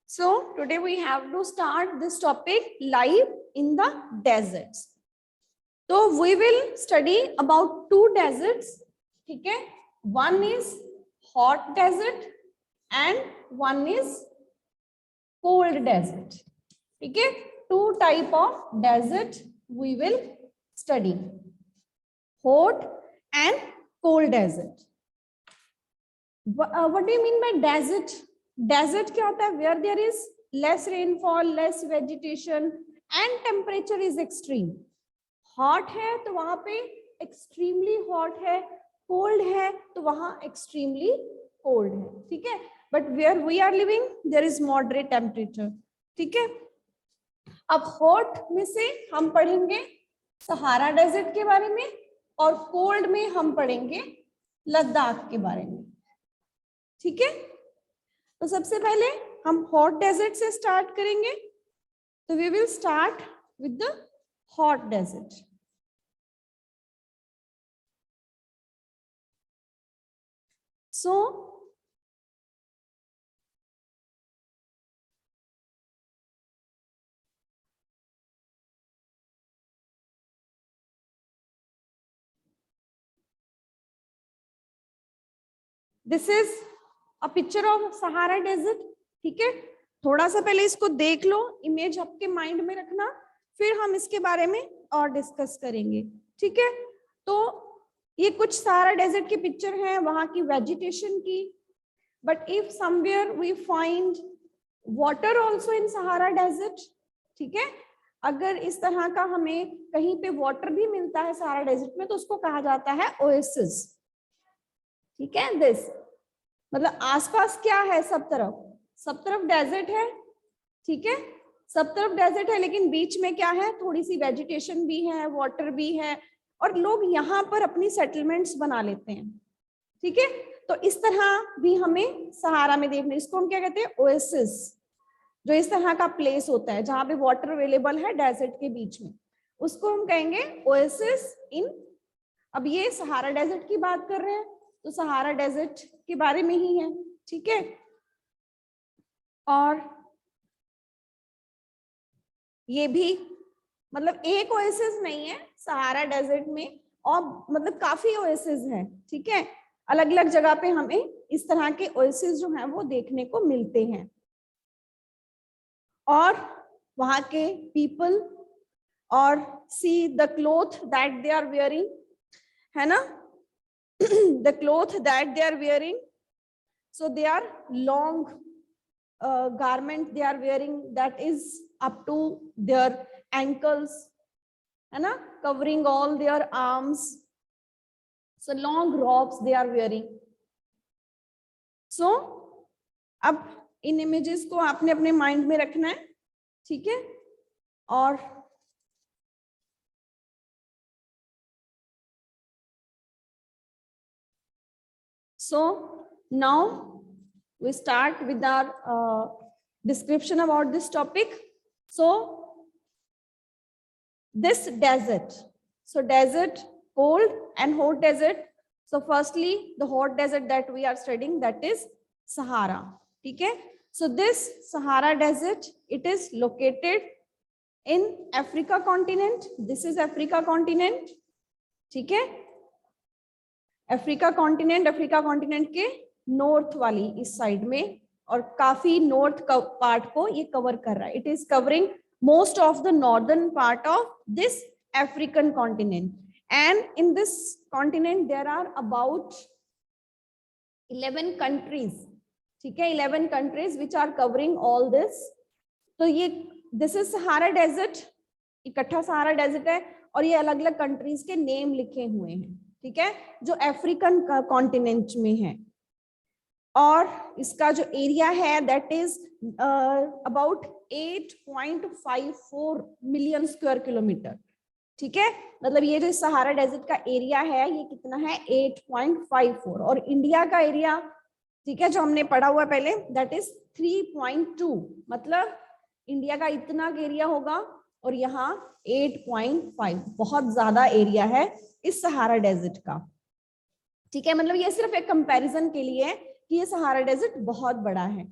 So today we have to start this topic, life in the deserts. So we will study about two deserts. Okay, one is hot desert and one is cold desert. Okay, two type of desert we will study, hot and cold desert. What do you mean by desert? Desert क्या होता है? Where there is less rainfall, less vegetation and temperature is extreme. Hot है तो वहां पे extremely hot है, cold है तो वहां extremely cold है, ठीक है? But where we are living, there is moderate temperature, ठीक है? अब hot में से हम पढ़ेंगे सहारा डेजर्ट के बारे में और कोल्ड में हम पढ़ेंगे लद्दाख के बारे में, ठीक है? तो सबसे पहले हम हॉट डेजर्ट से स्टार्ट करेंगे. तो we will start with the hot desert. So this is a picture of Sahara desert, ठीक है? थोड़ा सा पहले इसको देख लो, इमेज आपके माइंड में रखना, फिर हम इसके बारे में और डिस्कस करेंगे, ठीक है? तो ये कुछ सहारा डेजर्ट की पिक्चर है, वहां की वेजिटेशन की. But if somewhere we find water also in Sahara desert, ठीक है? अगर इस तरह का हमें कहीं पे वाटर भी मिलता है सहारा डेजर्ट में तो उसको कहा जाता है ओएसिस, ठीक है? दिस मतलब आसपास क्या है, सब तरफ डेजर्ट है, ठीक है? सब तरफ डेजर्ट है, लेकिन बीच में क्या है, थोड़ी सी वेजिटेशन भी है, वाटर भी है, और लोग यहाँ पर अपनी सेटलमेंट्स बना लेते हैं, ठीक है? तो इस तरह भी हमें सहारा में देखने, इसको हम क्या कहते हैं, ओएसिस. जो इस तरह का प्लेस होता है जहां पे वाटर अवेलेबल है डेजर्ट के बीच में, उसको हम कहेंगे ओएसिस इन. अब ये सहारा डेजर्ट की बात कर रहे हैं तो सहारा डेजर्ट के बारे में ही है, ठीक है? और ये भी मतलब एक ओएसिस नहीं है सहारा डेजर्ट में, और मतलब काफी ओएसिस हैं, ठीक है? अलग अलग जगह पे हमें इस तरह के ओएसिस जो हैं वो देखने को मिलते हैं. और वहां के पीपल और see the cloth that they are wearing, है ना? the cloth that they are wearing, so they are long garment they are wearing that is up to their ankles, है ना? covering all their arms, so long robes they are wearing. so अब इन images को आपने अपने mind में रखना है, ठीक है? और so now we start with our description about this topic. So this desert, so desert, cold and hot desert. So firstly the hot desert that we are studying, that is Sahara, okay? So this Sahara desert, it is located in Africa continent. This is Africa continent, okay? Africa continent के north वाली इस side में, और काफी north part को ये cover कर रहा है. It is covering most of the northern part of this African continent. And in this continent there are about 11 countries, ठीक है? 11 countries which are covering all this. तो ये दिस इज सहारा डेजर्ट, इकट्ठा Sahara desert है, और ये अलग अलग कंट्रीज के नेम लिखे हुए हैं, ठीक है? जो अफ्रीकन कॉन्टिनेंट में है. और इसका जो एरिया है that is about 8.54 million square kilometre, ठीक है? मतलब ये जो सहारा डेजर्ट का एरिया है ये कितना है, 8.54. और इंडिया का एरिया, ठीक है, जो हमने पढ़ा हुआ पहले, दैट इज 3.2. मतलब इंडिया का इतना एरिया होगा और यहाँ 8.5. बहुत ज्यादा एरिया है इस सहारा डेजर्ट का, ठीक है? मतलब ये सिर्फ एक कंपैरिजन के लिए है कि ये सहारा डेजर्ट बहुत बड़ा है,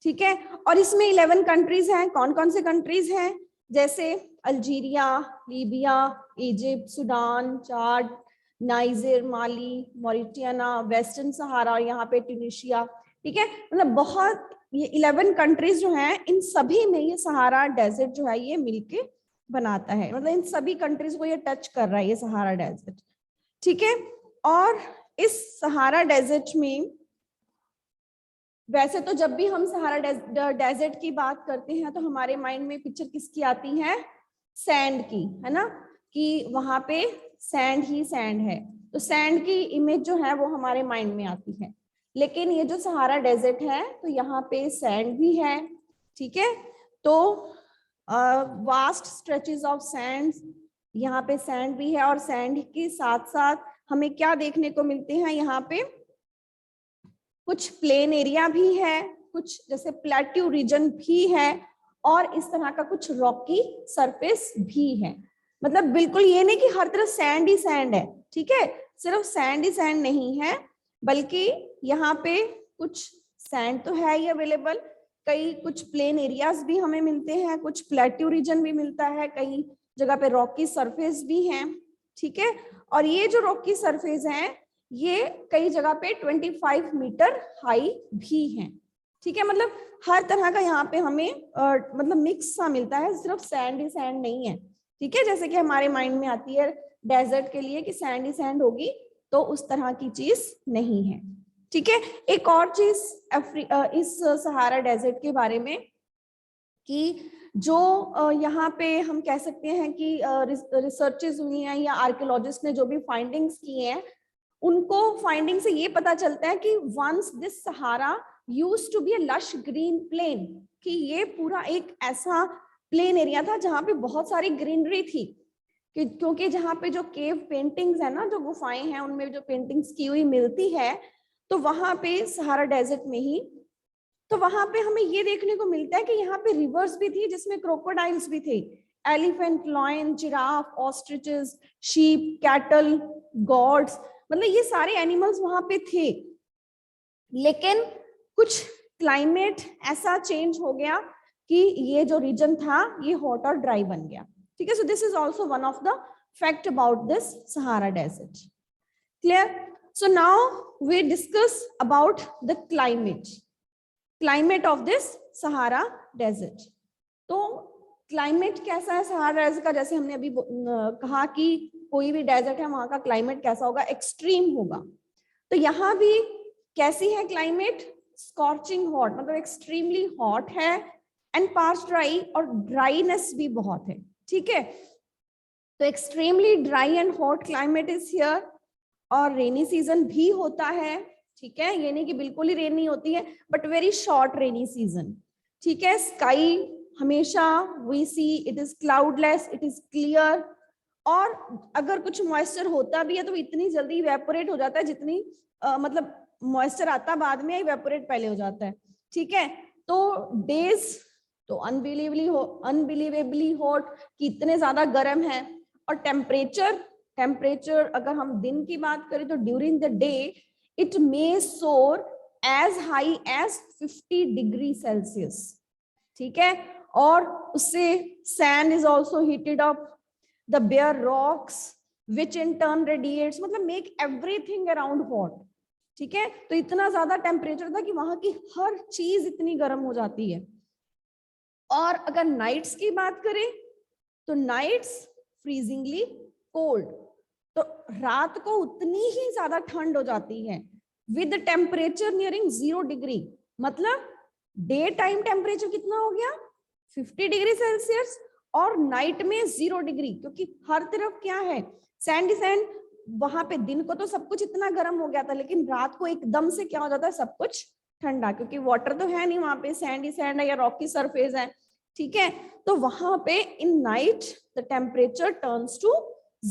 ठीक है। और इसमें 11 कंट्रीज हैं। कौन कौन से कंट्रीज हैं? जैसे अल्जीरिया, लीबिया, इजिप्ट, सूडान, चाड, नाइजर, माली, मॉरिटानिया, वेस्टर्न सहारा और यहाँ पे ट्यूनीशिया। ठीक है, मतलब बहुत, ये 11 कंट्रीज जो हैं इन सभी में ये सहारा डेजर्ट जो है ये मिलके बनाता है, मतलब इन सभी कंट्रीज को ये टच कर रहा है ये सहारा डेजर्ट। ठीक है, और इस सहारा डेजर्ट में वैसे तो जब भी हम सहारा डेजर्ट की बात करते हैं तो हमारे माइंड में पिक्चर किसकी आती है? सैंड की, है ना, कि वहां पे सैंड ही सैंड है, तो सैंड की इमेज जो है वो हमारे माइंड में आती है। लेकिन ये जो सहारा डेजर्ट है तो यहाँ पे सैंड भी है। ठीक है, तो वास्ट स्ट्रेचेस ऑफ सैंड, यहाँ पे सैंड भी है और सैंड के साथ साथ हमें क्या देखने को मिलते हैं? यहाँ पे कुछ प्लेन एरिया भी है, कुछ जैसे प्लेट्यू रीजन भी है और इस तरह का कुछ रॉकी सरफेस भी है। मतलब बिल्कुल ये नहीं कि हर तरफ सैंड ही सैंड है, ठीक है, सिर्फ सैंड ही सैंड नहीं है, बल्कि यहाँ पे कुछ सैंड तो है ही अवेलेबल, कई कुछ प्लेन एरियाज भी हमें मिलते हैं, कुछ प्लेट्यू रीजन भी मिलता है, कई जगह पे रॉकी सरफेस भी हैं। ठीक है, और ये जो रॉकी सरफेस हैं ये कई जगह पे 25 मीटर हाई भी हैं। ठीक है, मतलब हर तरह का यहाँ पे हमें मतलब मिक्स सा मिलता है, सिर्फ सैंड ही सैंड नहीं है। ठीक है, जैसे कि हमारे माइंड में आती है डेजर्ट के लिए कि सैंड ही सैंड होगी, तो उस तरह की चीज नहीं है। ठीक है, एक और चीज इस सहारा डेजर्ट के बारे में कि जो यहाँ पे हम कह सकते हैं कि रिसर्चेस हुई हैं या आर्कियोलॉजिस्ट ने जो भी फाइंडिंग्स की हैं, उनको फाइंडिंग से ये पता चलता है कि once this Sahara used to be a lush green plain, कि ये पूरा एक ऐसा प्लेन एरिया था जहाँ पे बहुत सारी ग्रीनरी थी, क्योंकि जहाँ पे जो केव पेंटिंग्स है ना, जो गुफाएं हैं उनमें जो पेंटिंग्स की हुई मिलती है, तो वहां पे सहारा डेजर्ट में ही, तो वहां पे हमें ये देखने को मिलता है कि यहाँ पे रिवर्स भी थी जिसमें क्रोकोडाइल्स भी थे, elephant, lion, giraffe, ostriches, sheep, cattle, goats, मतलब ये सारे एनिमल्स वहां पे थे। लेकिन कुछ क्लाइमेट ऐसा चेंज हो गया कि ये जो रीजन था ये हॉट और ड्राई बन गया। ठीक है, so this is also one of the fact about this Sahara desert. Clear? So now we discuss about the climate of this Sahara desert. तो क्लाइमेट कैसा है सहारा डेजर्ट का? जैसे हमने अभी कहा कि कोई भी डेजर्ट है वहां का क्लाइमेट कैसा होगा? एक्सट्रीम होगा। तो यहाँ भी कैसी है क्लाइमेट? स्कॉर्चिंग हॉट, मतलब एक्सट्रीमली हॉट है, एंड पार्च ड्राई, और ड्राईनेस भी बहुत है। ठीक है, तो extremely dry and hot climate is here, और रेनी सीजन भी होता है। ठीक है, ये नहीं कि बिल्कुल ही रेन नहीं होती है, but very short rainy season. ठीक है, स्काई हमेशा we see it is cloudless, it is clear, और अगर कुछ मॉइस्चर होता भी है तो इतनी जल्दी इवेपोरेट हो जाता है, जितनी मतलब मॉइस्चर आता बाद में, इवेपोरेट पहले हो जाता है। ठीक है, तो डेज तो अनबिलीवेबली हॉट, कि इतने ज्यादा गर्म है, और टेम्परेचर अगर हम दिन की बात करें तो during the day it may soar as high as 50 degree Celsius. ठीक है, और उससे sand is also heated up, the bare rocks which in turn radiates, मतलब make everything around hot। ठीक है, तो इतना ज्यादा टेम्परेचर था कि वहां की हर चीज इतनी गर्म हो जाती है। और अगर नाइट्स की बात करें तो नाइट्स फ्रीजिंगली कोल्ड, तो रात को उतनी ही ज्यादा ठंड हो जाती है विद टेम्परेचर नियरिंग 0 डिग्री। मतलब डे टाइम टेम्परेचर कितना हो गया? 50 डिग्री सेल्सियस, और नाइट में 0 डिग्री, क्योंकि हर तरफ क्या है? सैंड ही सैंड। वहां पे दिन को तो सब कुछ इतना गर्म हो गया था, लेकिन रात को एकदम से क्या हो जाता है? सब कुछ ठंडा, क्योंकि वाटर तो है नहीं वहां पे, सैंड ही सैंड है या रॉकी सरफेस है। ठीक है, तो वहां पे in night the temperature turns to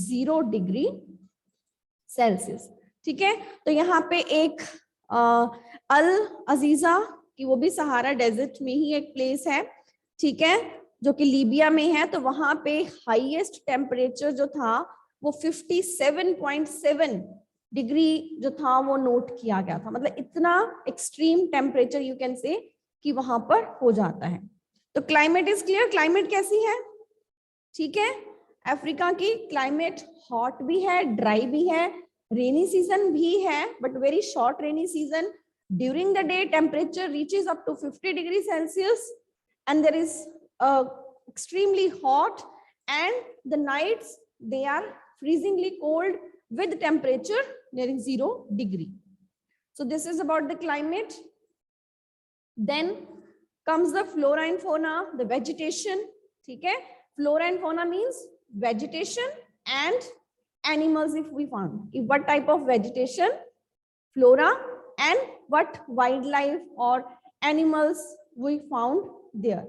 0 degree Celsius. ठीक है, तो यहाँ पे एक अल अजीजा की, वो भी सहारा डेजर्ट में ही एक प्लेस है। ठीक है, जो कि लीबिया में है, तो वहां पे हाईएस्ट टेम्परेचर जो था वो 57.7 डिग्री जो था वो नोट किया गया था। मतलब इतना extreme temperature you can say कि वहां पर हो जाता है। तो क्लाइमेट इज क्लियर, क्लाइमेट कैसी है, ठीक है। अफ्रीका की क्लाइमेट हॉट भी है, ड्राई भी है, रेनी सीजन भी है but very short rainy season. During the day temperature reaches up to 50 degree Celsius and there is extremely hot, and the nights they are freezingly cold with temperature nearing 0 degree. So this is about the climate. Then comes the flora and fauna, the vegetation, ठीक है। Flora and fauna means vegetation and animals if we found. If what type of vegetation, flora, and what wildlife or animals we found there.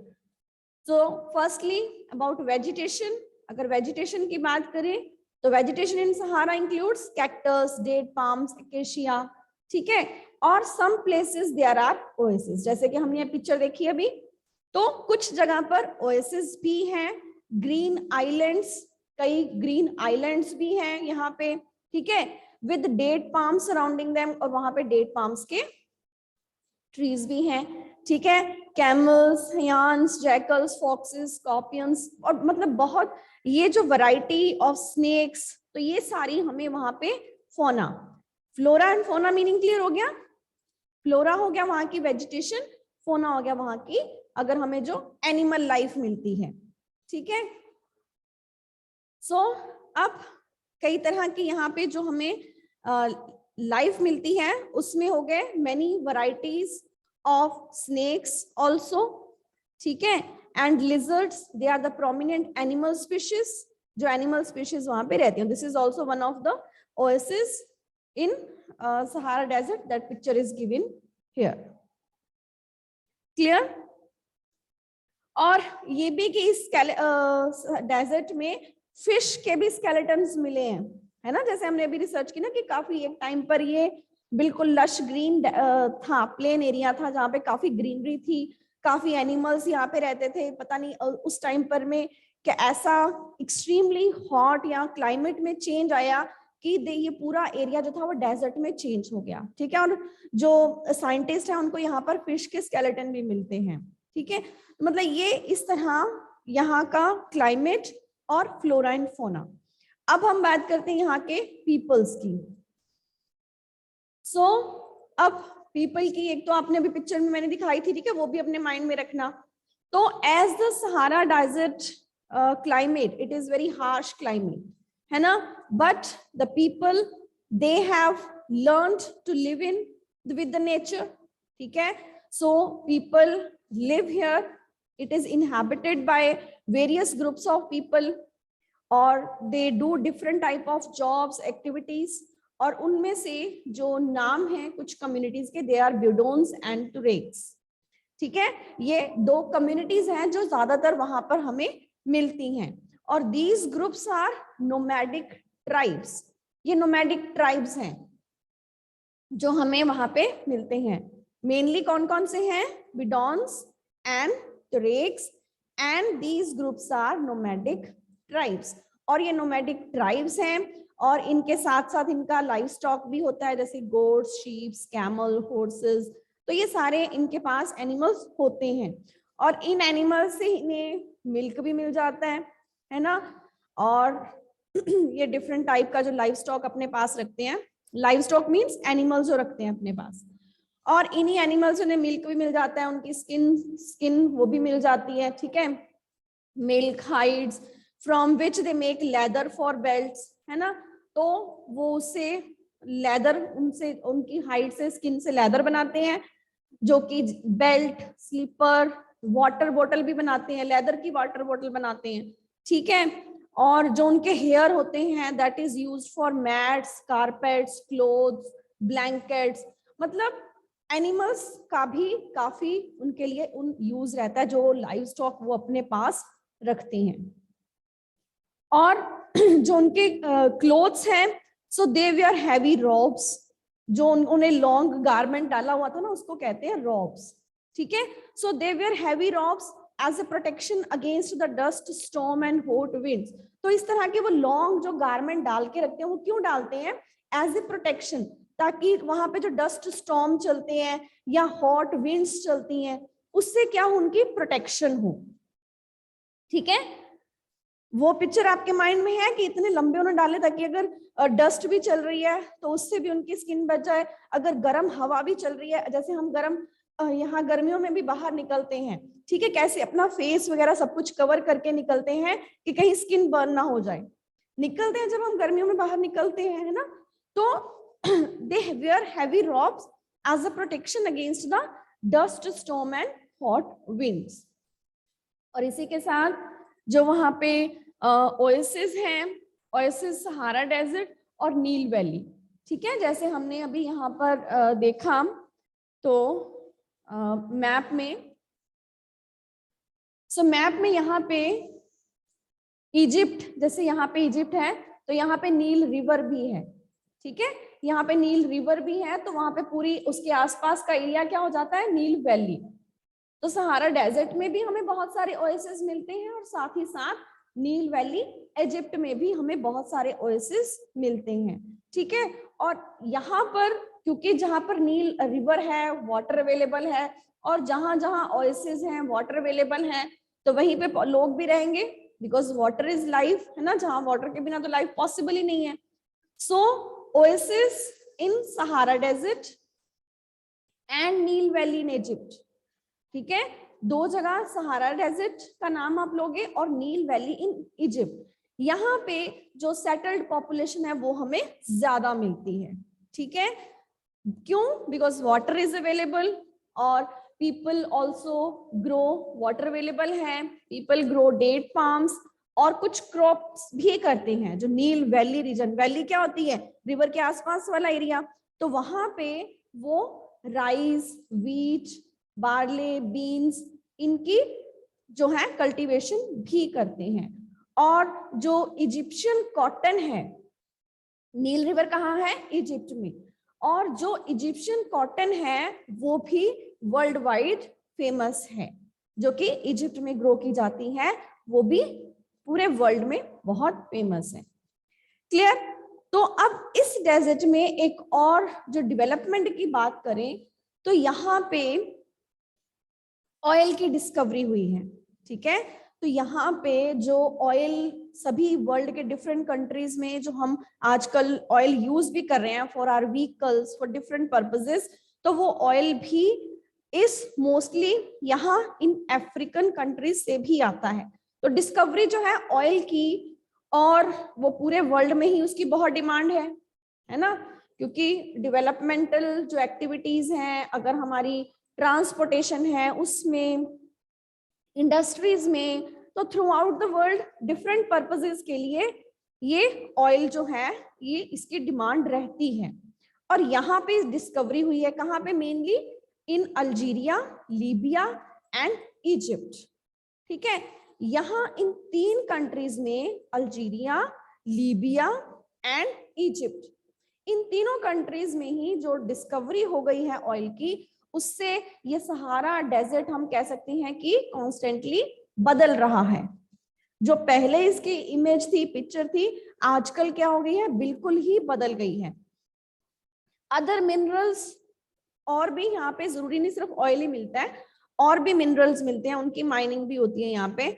So firstly about vegetation, अगर vegetation की बात करें तो vegetation in Sahara includes cactus, date palms, acacia, ठीक है। और some places there are oases, जैसे कि हमने ये पिक्चर देखी अभी, तो कुछ जगह पर oases भी हैं, green islands, कई green islands भी हैं यहाँ पे, ठीक है, with date palms surrounding them, और वहां पे date palms के trees भी हैं, ठीक है। कैमल्स, हियान्स, जैकल्स, फॉक्सेस, स्कॉर्पियंस, और मतलब बहुत ये जो वैरायटी ऑफ स्नेक्स, तो ये सारी हमें वहां पे फोना, flora and fauna meaning clear हो गया। फ्लोरा हो गया वहां की वेजिटेशन, फोना हो गया वहां की अगर हमें जो एनिमल लाइफ मिलती है, ठीक है। सो अब कई तरह की यहाँ पे जो हमें लाइफ मिलती है उसमें हो गए many varieties of snakes also, ठीक है, and lizards, they are the prominent animal species, जो animal species वहां पे रहती हैं। This is also one of the oases in Sahara Desert, that picture is given here, clear। और ये भी कि इस डेजर्ट में फिश के भी स्केलेटन्स मिले हैं, है ना, जैसे हमने अभी रिसर्च की ना कि काफी एक टाइम पर ये बिल्कुल लश ग्रीन था, प्लेन एरिया था जहाँ पे काफी ग्रीनरी थी, काफी एनिमल्स यहाँ पे रहते थे। पता नहीं उस टाइम पर में क्या ऐसा एक्सट्रीमली हॉट या क्लाइमेट में चेंज आया कि ये पूरा एरिया जो था वो डेजर्ट में चेंज हो गया, ठीक है। और जो साइंटिस्ट है उनको यहाँ पर फिश के स्केलेटन भी मिलते हैं, ठीक है। मतलब ये इस तरह यहाँ का क्लाइमेट और फ्लोरा एंड फोना। अब हम बात करते हैं यहाँ के पीपल्स की। सो अब पीपल की एक तो आपने अभी पिक्चर में मैंने दिखाई थी, ठीक है, वो भी अपने माइंड में रखना। तो as the Sahara desert climate, it is very harsh climate, है ना, but the people they have learned to live in with the nature, ठीक है। So people live here, it is inhabited by various groups of people, और they do different type of jobs, activities, और उनमें से जो नाम है कुछ कम्युनिटीज के, दे आर ब्यूडोन्स एंड टुरेक्स, ठीक है। ये दो कम्युनिटीज हैं जो ज्यादातर वहां पर हमें मिलती हैं, और these groups are nomadic tribes. ये नोमैडिक ट्राइब्स हैं जो हमें वहां पे मिलते हैं। मेनली कौन कौन से हैं? Bedouins and Tuaregs, and these groups are nomadic tribes. और ये नोमैडिक ट्राइब्स हैं, और इनके साथ साथ इनका लाइफ स्टॉक भी होता है, जैसे गोट्स, शीप्स, कैमल, हॉर्सेस, तो ये सारे इनके पास एनिमल्स होते हैं, और इन एनिमल्स से इन्हें मिल्क भी मिल जाता है ना। और ये डिफरेंट टाइप का जो लाइफ स्टॉक अपने पास रखते हैं, लाइफ स्टॉक मीन्स एनिमल्स जो रखते हैं अपने पास, और इन्हीं एनिमल्स उन्हें मिल्क भी मिल जाता है, उनकी स्किन वो भी मिल जाती है, ठीक है। Milk, hides, from which they make leather for belts, है ना, तो वो उससे लेदर, उनसे उनकी हाइड से, स्किन से लेदर बनाते हैं, जो कि बेल्ट, स्लीपर, वाटर बोतल भी बनाते हैं, लेदर की वाटर बोतल बनाते हैं, ठीक है। और जो उनके हेयर होते हैं, that is used for mats, carpets, clothes, blankets. मतलब एनिमल्स का भी काफी उनके लिए यूज रहता है, जो लाइव स्टॉक वो अपने पास रखते हैं। और जो उनके क्लोथ्स हैं, सो दे वेयर हैवी रॉब्स, जो उन्हें लॉन्ग गारमेंट डाला हुआ था ना, उसको कहते हैं रॉब्स, ठीक है। So they wear heavy robes as a protection against the dust, storm and hot winds. तो इस तरह के वो लॉन्ग जो गारमेंट डाल के रखते हैं, वो क्यों डालते हैं? एज ए प्रोटेक्शन, ताकि वहां पे जो डस्ट स्टॉर्म चलते हैं या हॉट विंड्स चलती हैं, उससे क्या हो, उनकी प्रोटेक्शन हो। ठीक है, वो पिक्चर आपके माइंड में है कि इतने लंबे उन्होंने डाले ताकि अगर डस्ट भी चल रही है तो उससे भी उनकी स्किन बच जाए, अगर गर्म हवा भी चल रही है, जैसे हम गर्म यहाँ गर्मियों में भी बाहर निकलते हैं, ठीक है, कैसे अपना फेस वगैरह सब कुछ कवर करके निकलते हैं कि कहीं स्किन बर्न ना हो जाए, निकलते हैं जब हम गर्मियों में बाहर निकलते हैं, है ना, तो they wear heavy robes as a protection against the dust storm and hot winds. और इसी के साथ जो वहां पे ओएसिस हैं, ओएसिस सहारा डेजर्ट और नील वैली, ठीक है, जैसे हमने अभी यहाँ पर देखा तो मैप में, मैप में यहाँ पे इजिप्ट, जैसे यहाँ पे इजिप्ट है तो यहाँ पे नील रिवर भी है, ठीक है, यहाँ पे नील रिवर भी है, तो वहां पे पूरी उसके आसपास का एरिया क्या हो जाता है, नील वैली। तो सहारा डेजर्ट में भी हमें बहुत सारे ओएसिस मिलते हैं और साथ ही साथ नील वैली इजिप्ट में भी हमें बहुत सारे ओएसिस मिलते हैं, ठीक है। और यहाँ पर क्योंकि जहां पर नील रिवर है, वाटर अवेलेबल है, और जहां जहां ओएसिस हैं, वाटर अवेलेबल है, तो वहीं पे लोग भी रहेंगे, बिकॉज वाटर इज लाइफ, है ना, जहां वाटर के बिना तो लाइफ पॉसिबल ही नहीं है। So oasis in Sahara desert and Nile valley in Egypt, ठीक है, दो जगह सहारा डेजर्ट का नाम आप लोगे और नील वैली इन इजिप्ट। यहाँ पे जो सेटल्ड पॉपुलेशन है वो हमें ज्यादा मिलती है, ठीक है, क्यों, बिकॉज वाटर इज अवेलेबल और people also grow, water available है, पीपल ग्रो डेट पाम्स और कुछ क्रॉप्स भी करते हैं। जो नील वैली रीजन, वैली क्या होती है, रिवर के आसपास वाला एरिया, तो वहां पे वो राइस, व्हीट, बार्ले, बीन्स, इनकी जो है कल्टीवेशन भी करते हैं। और जो इजिप्शियन कॉटन है, नील रिवर कहाँ है, इजिप्ट में, और जो इजिप्शियन कॉटन है वो भी वर्ल्ड वाइड फेमस है, जो कि इजिप्ट में ग्रो की जाती है, वो भी पूरे वर्ल्ड में बहुत फेमस है। क्लियर। तो अब इस डेजर्ट में एक और जो डेवलपमेंट की बात करें तो यहाँ पे ऑयल की डिस्कवरी हुई है, ठीक है, तो यहाँ पे जो ऑयल सभी वर्ल्ड के डिफरेंट कंट्रीज में जो हम आजकल ऑयल यूज भी कर रहे हैं for our vehicles, for different purposes, तो वो ऑयल भी इस मोस्टली यहाँ इन अफ्रीकन कंट्रीज से भी आता है। तो डिस्कवरी जो है ऑयल की, और वो पूरे वर्ल्ड में ही उसकी बहुत डिमांड है ना, क्योंकि डेवलपमेंटल जो एक्टिविटीज हैं, अगर हमारी ट्रांसपोर्टेशन है उसमें, इंडस्ट्रीज में, तो through out the world different purposes के लिए ये ऑयल जो है ये इसकी डिमांड रहती है। और यहाँ पे डिस्कवरी हुई है कहाँ पे, mainly in Algeria, Libya and Egypt, ठीक है, यहाँ इन तीन कंट्रीज में, अल्जीरिया, लीबिया एंड इजिप्ट, इन तीनों कंट्रीज में ही जो डिस्कवरी हो गई है ऑयल की, उससे ये सहारा डेजर्ट हम कह सकते हैं कि कॉन्स्टेंटली बदल रहा है। जो पहले इसकी इमेज थी, पिक्चर थी, आजकल क्या हो गई है, बिल्कुल ही बदल गई है। अदर मिनरल्स और भी यहाँ पे, जरूरी नहीं सिर्फ ऑयल ही मिलता है, और भी मिनरल्स मिलते हैं, उनकी माइनिंग भी होती है यहाँ पे,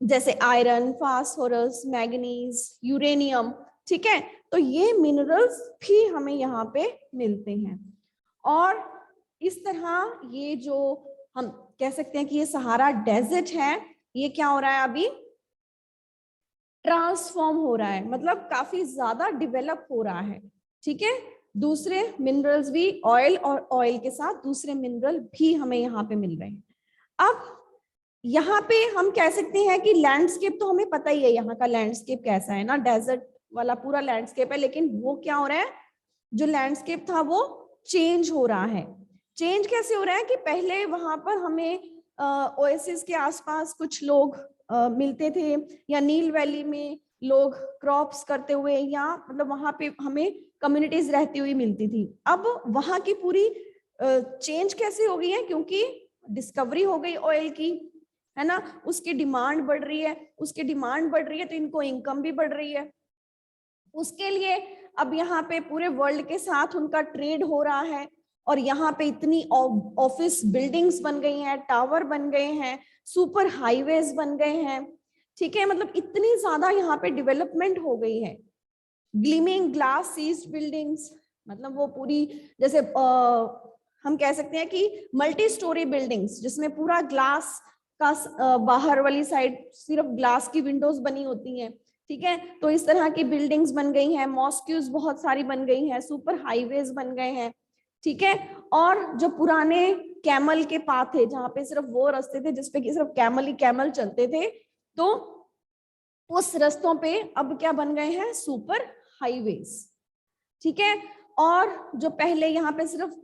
जैसे आयरन, फास्फोरस, मैग्नीज, यूरेनियम, ठीक है, तो ये मिनरल्स भी हमें यहाँ पे मिलते हैं। और इस तरह ये जो हम कह सकते हैं कि ये सहारा डेजर्ट है, ये क्या हो रहा है, अभी ट्रांसफॉर्म हो रहा है, मतलब काफी ज्यादा डेवलप हो रहा है, ठीक है, दूसरे मिनरल्स भी, ऑयल और ऑयल के साथ दूसरे मिनरल भी हमें यहाँ पे मिल रहे हैं। अब यहाँ पे हम कह सकते हैं कि लैंडस्केप तो हमें पता ही है, यहाँ का लैंडस्केप कैसा है ना, डेजर्ट वाला पूरा लैंडस्केप है, लेकिन वो क्या हो रहा है, जो लैंडस्केप था वो चेंज हो रहा है। चेंज कैसे हो रहा है कि पहले वहां पर हमें ओएसिस के आसपास कुछ लोग मिलते थे, या नील वैली में लोग क्रॉप्स करते हुए, या मतलब वहां पे हमें कम्युनिटीज रहती हुई मिलती थी। अब वहां की पूरी चेंज कैसे हो गई है, क्योंकि डिस्कवरी हो गई ऑयल की, है ना, उसकी डिमांड बढ़ रही है, उसकी डिमांड बढ़ रही है तो इनको इनकम भी बढ़ रही है, उसके लिए अब यहाँ पे पूरे वर्ल्ड के साथ उनका ट्रेड हो रहा है, और यहाँ पे इतनी ऑफिस बिल्डिंग्स बन गई हैं, टावर बन गए हैं, सुपर हाईवेज बन गए हैं, ठीक है, मतलब इतनी ज्यादा यहाँ पे डेवलपमेंट हो गई है। ग्लीमिंग ग्लास सीज्ड बिल्डिंग्स, मतलब वो पूरी जैसे हम कह सकते हैं कि मल्टी स्टोरी बिल्डिंग्स जिसमें पूरा ग्लास का बाहर वाली साइड सिर्फ ग्लास की विंडोज बनी होती हैं, ठीक है, तो इस तरह की बिल्डिंग्स बन गई हैं, मॉस्क्यूज बहुत सारी बन गई हैं, सुपर हाईवेज बन गए हैं, ठीक है। और जो पुराने कैमल के पाथ थे जहां पे सिर्फ वो रास्ते थे जिसपे कि सिर्फ कैमल ही कैमल चलते थे, तो उस रास्तों पे अब क्या बन गए हैं, सुपर हाईवेज, ठीक है। और जो पहले यहाँ पे सिर्फ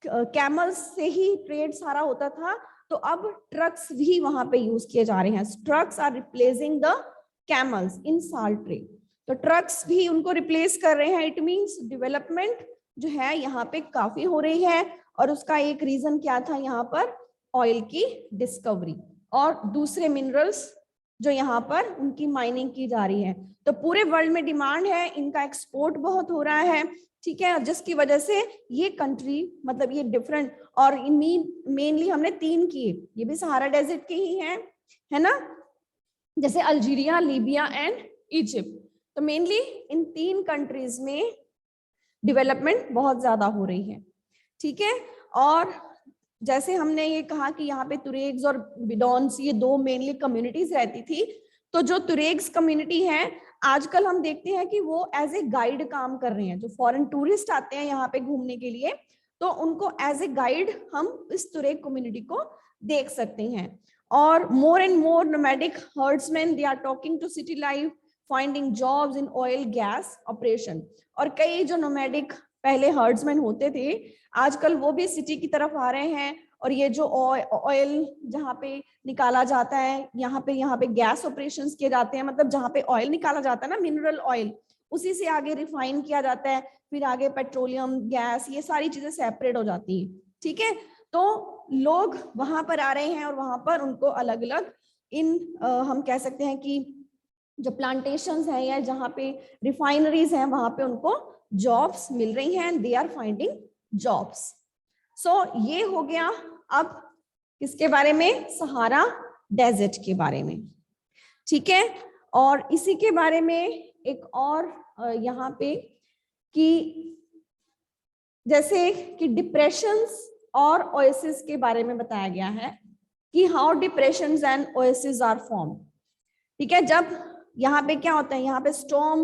कैमल से ही ट्रेड सारा होता था, तो अब ट्रक्स भी वहां पे यूज किए जा रहे हैं। Trucks are replacing the camels in salt trade, तो ट्रक्स भी उनको रिप्लेस कर रहे हैं। इट मींस डेवलपमेंट जो है यहाँ पे काफी हो रही है। और उसका एक रीजन क्या था, यहाँ पर ऑयल की डिस्कवरी और दूसरे मिनरल्स जो यहाँ पर उनकी माइनिंग की जा रही है। तो पूरे वर्ल्ड में डिमांड है, इनका एक्सपोर्ट बहुत हो रहा है, ठीक है, जिसकी वजह से ये कंट्री मतलब ये डिफरेंट, और मेनली हमने 3 किए, ये भी सहारा डेजर्ट के ही हैं, है ना, जैसे अल्जीरिया, लीबिया एंड इजिप्ट। तो मेनली इन 3 कंट्रीज में डेवलपमेंट बहुत ज्यादा हो रही है, ठीक है। और जैसे हमने ये कहा कि यहाँ पे तुरेग्स और बिडॉन्स ये 2 मेनली कम्युनिटीज रहती थी, तो जो तुरेग्स कम्युनिटी है आजकल हम देखते हैं कि वो एज ए गाइड काम कर रहे हैं। जो फॉरेन टूरिस्ट आते हैं यहाँ पे घूमने के लिए, तो उनको एज ए गाइड हम इस तुरेग कम्युनिटी को देख सकते हैं। और more and more nomadic herdsman they are talking to city life, finding jobs in oil gas operation. और कई जो नोमैडिक पहले हर्ड्समैन होते थे आजकल वो भी सिटी की तरफ आ रहे हैं, और ये जो ऑयल जहाँ पे निकाला जाता है, यहाँ पे गैस ऑपरेशंस किए जाते हैं, मतलब जहाँ पे ऑयल निकाला जाता है ना, मिनरल ऑयल, उसी से आगे रिफाइन किया जाता है, फिर आगे पेट्रोलियम, गैस, ये सारी चीजें सेपरेट हो जाती है, ठीक है। तो लोग वहां पर आ रहे हैं और वहां पर उनको अलग अलग हम कह सकते हैं कि जो प्लांटेशंस हैं या जहाँ पे रिफाइनरीज हैं वहां पे उनको जॉब्स मिल रही हैं, दे आर फाइंडिंग जॉब्स। सो ये हो गया अब किसके बारे में, सहारा डेजर्ट के बारे में, ठीक है। और इसी के बारे में एक और यहाँ पे कि जैसे कि डिप्रेशंस और ओएसिस के बारे में बताया गया है कि how depressions and oasis are form, ठीक है। जब यहाँ पे क्या होता है, यहाँ पे storm,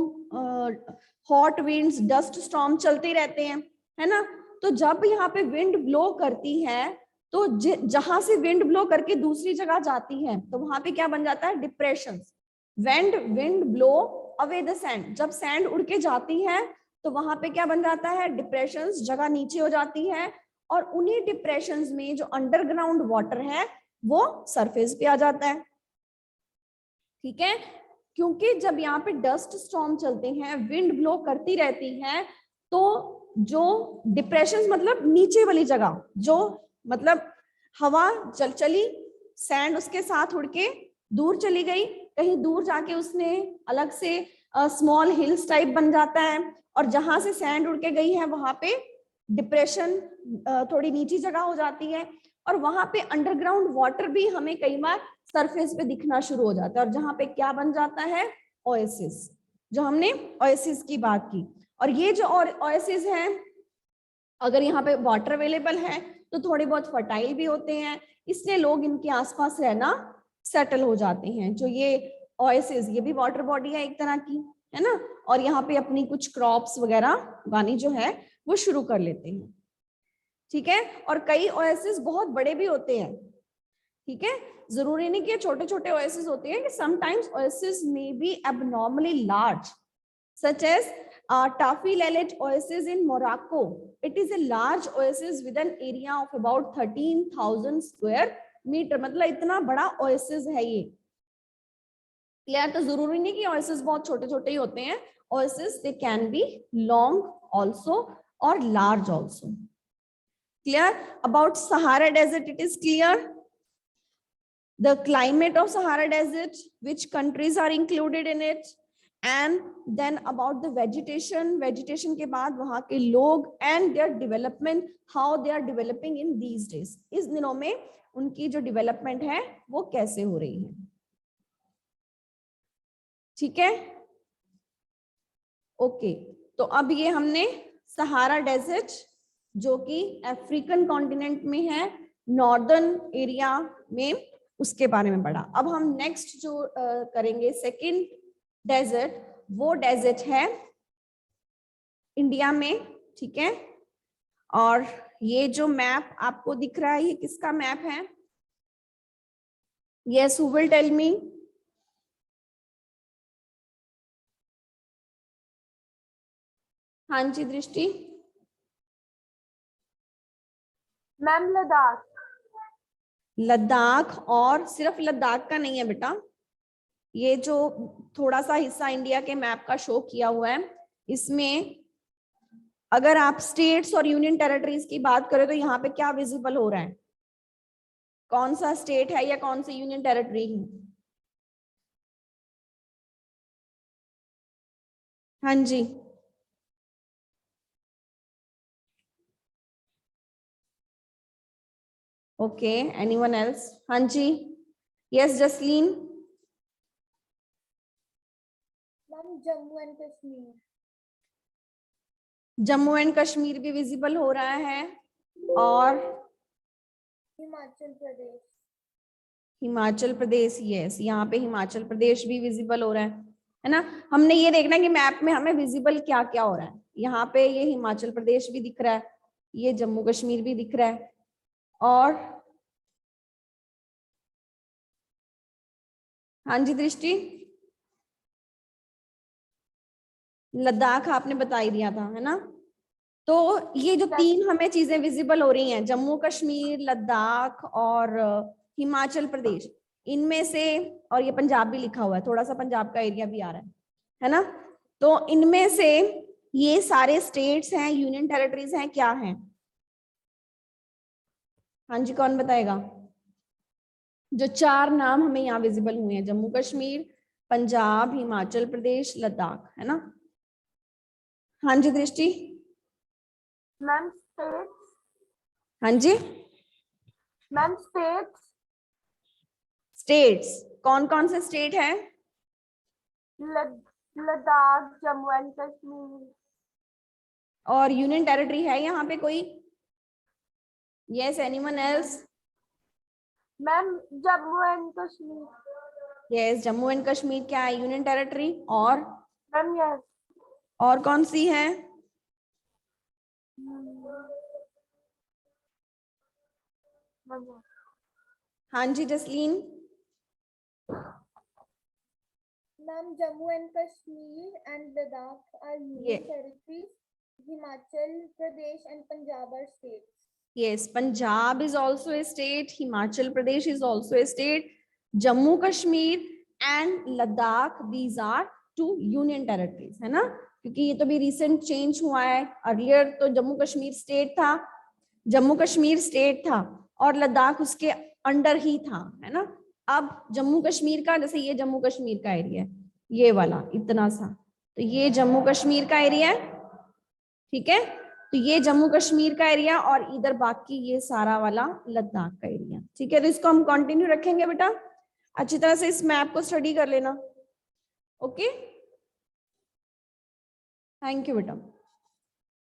hot winds, dust storm चलते रहते हैं, है ना। तो जब यहाँ पे विंड ब्लो करती है, तो जहां से विंड ब्लो करके दूसरी जगह जाती है, तो वहां पे क्या बन जाता है, depressions. Wind blow away the sand, जब सैंड उड़ के जाती है तो वहां पे क्या बन जाता है, डिप्रेशंस, जगह नीचे हो जाती है, और उन्हीं डिप्रेशंस में जो अंडरग्राउंड वाटर है वो सरफेस पे आ जाता है, ठीक है। क्योंकि जब यहाँ पे डस्ट स्टॉर्म चलते हैं, विंड ब्लो करती रहती है, तो जो डिप्रेशन मतलब नीचे वाली जगह, जो मतलब हवा चली, सैंड उसके साथ उड़ के दूर चली गई, कहीं दूर जाके उसने अलग से स्मॉल हिल्स टाइप बन जाता है, और जहां से सैंड उड़ के गई है वहां पे डिप्रेशन थोड़ी नीची जगह हो जाती है, और वहां पे अंडरग्राउंड वाटर भी हमें कई बार सरफेस पे दिखना शुरू हो जाता है, और जहां पे क्या बन जाता है, ओएसिस, जो हमने ओएसिस की बात की। और ये जो ओएसिस हैं, अगर यहाँ पे वाटर अवेलेबल है तो थोड़े बहुत फर्टाइल भी होते हैं, इसलिए लोग इनके आसपास रहना सेटल हो जाते हैं। जो ये ओएसिस, ये भी वाटर बॉडी है एक तरह की, है ना, और यहाँ पे अपनी कुछ क्रॉप्स वगैरह उगानी जो है वो शुरू कर लेते हैं, ठीक है। और कई ओएसिस बहुत बड़े भी होते हैं, ठीक है, जरूरी नहीं कि छोटे छोटे ओएसिस होते हैं, कि sometimes oasis may be abnormally large, such as Tafi Lalet oasis in Morocco. It is a large oasis with an area of about 13,000 square meter. मतलब इतना बड़ा oasis है ये, क्लियर। तो जरूरी नहीं कि oasis बहुत छोटे छोटे ही होते हैं, oasis they can be long also or large also. Clear about Sahara Desert? It is clear. The climate of Sahara Desert, which countries are included in it, and then about the vegetation, vegetation के बाद वहां के लोग and their development, how they are developing in these days, इस दिनों में उनकी जो डेवलपमेंट है वो कैसे हो रही है। ठीक है, ओके। तो अब ये हमने सहारा डेजर्ट जो कि अफ्रीकन कॉन्टिनेंट में है, नॉर्दर्न एरिया में, उसके बारे में पढ़ा। अब हम नेक्स्ट जो करेंगे सेकंड डेजर्ट, वो डेजर्ट है इंडिया में। ठीक है, और ये जो मैप आपको दिख रहा है ये किसका मैप है? Yes, who will tell me? हाँ जी दृष्टि। मैम लद्दाख। लद्दाख, और सिर्फ लद्दाख का नहीं है बेटा, ये जो थोड़ा सा हिस्सा इंडिया के मैप का शो किया हुआ है, इसमें अगर आप स्टेट्स और यूनियन टेरिटरीज की बात करें तो यहाँ पे क्या विजिबल हो रहा है? कौन सा स्टेट है या कौन सी यूनियन टेरिटरी है? हाँ जी, ओके, एनीवन एल्स? हाँ जी, yes Jasleen. Ma'am Jammu and Kashmir. Jammu and Kashmir भी विजिबल हो रहा है, और हिमाचल प्रदेश। हिमाचल प्रदेश, यस, यहाँ पे हिमाचल प्रदेश भी विजिबल हो रहा है ना। हमने ये देखना कि मैप में हमें विजिबल क्या क्या हो रहा है। यहाँ पे ये हिमाचल प्रदेश भी दिख रहा है, ये जम्मू कश्मीर भी दिख रहा है, और हाँ जी दृष्टि, लद्दाख आपने बता ही दिया था, है ना। तो ये जो तीन हमें चीजें विजिबल हो रही हैं, जम्मू कश्मीर, लद्दाख और हिमाचल प्रदेश, इनमें से, और ये पंजाब भी लिखा हुआ है, थोड़ा सा पंजाब का एरिया भी आ रहा है ना। तो इनमें से ये सारे स्टेट्स हैं, यूनियन टेरिटरीज हैं, क्या हैं? हाँ जी, कौन बताएगा? जो चार नाम हमें यहाँ विजिबल हुए हैं, जम्मू कश्मीर, पंजाब, हिमाचल प्रदेश, लद्दाख, है ना। हाँ जी दृष्टि। Ma'am states. हाँ जी, मैम स्टेट्स। स्टेट्स कौन कौन से स्टेट है? लद्दाख, जम्मू एंड कश्मीर। और यूनियन टेरिटरी है यहाँ पे कोई? Yes, anyone else? Ma'am Jammu and Kashmir. Yes, Jammu and Kashmir क्या है? Union territory. और मैम यस। और कौन सी है? हाँ जी Jasleen. Ma'am Jammu and Kashmir and Ladakh are union territories, Himachal Pradesh and Punjab are states. Yes, Punjab is also a state, Himachal Pradesh is also a state, Jammu Kashmir and Ladakh, these are two union territories, है ना। क्योंकि ये तो भी रिसेंट चेंज हुआ है, earlier तो Jammu Kashmir state था, जम्मू कश्मीर स्टेट था और लद्दाख उसके अंडर ही था, है ना। अब जम्मू कश्मीर का, जैसे ये जम्मू कश्मीर का एरिया है, ये वाला इतना सा, तो ये जम्मू कश्मीर का एरिया है, ठीक है। तो ये जम्मू कश्मीर का एरिया और इधर बाकी ये सारा वाला लद्दाख का एरिया, ठीक है। तो इसको हम कंटिन्यू रखेंगे बेटा, अच्छी तरह से इस मैप को स्टडी कर लेना। ओके, थैंक यू बेटा।